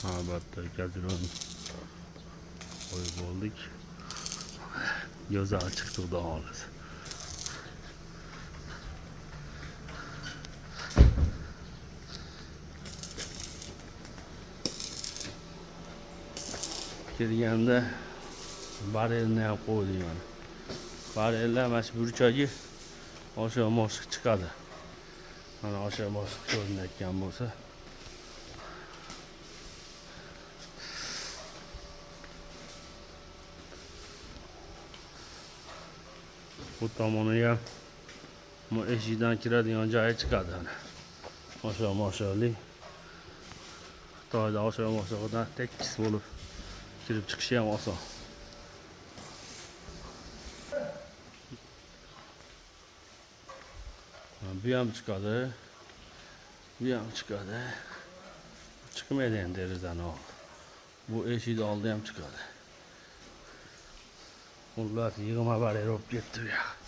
Albatta kadron koyup olduk. Gözü açıktı da olası. Kirganda barelni ham qo'ydik mana. Barellar mana shu burchagi osha moshiq chiqadi. Mana osha moshiq ko'rinayotgan bo'lsa, bu tomoniga bu eshikdan kiradigan joyi chiqadi ana. Osha moshiqli. Xitoyda osha moshiqdan tekis bo'lib kirib chiqishi ham oson. Bu ham chiqadi. Bu ham chiqadi. Chiqmaydi endi derazani oldi. Bu eshik oldi ham chiqadi. Xullas yig'ma barer olib ketdi bu yoq.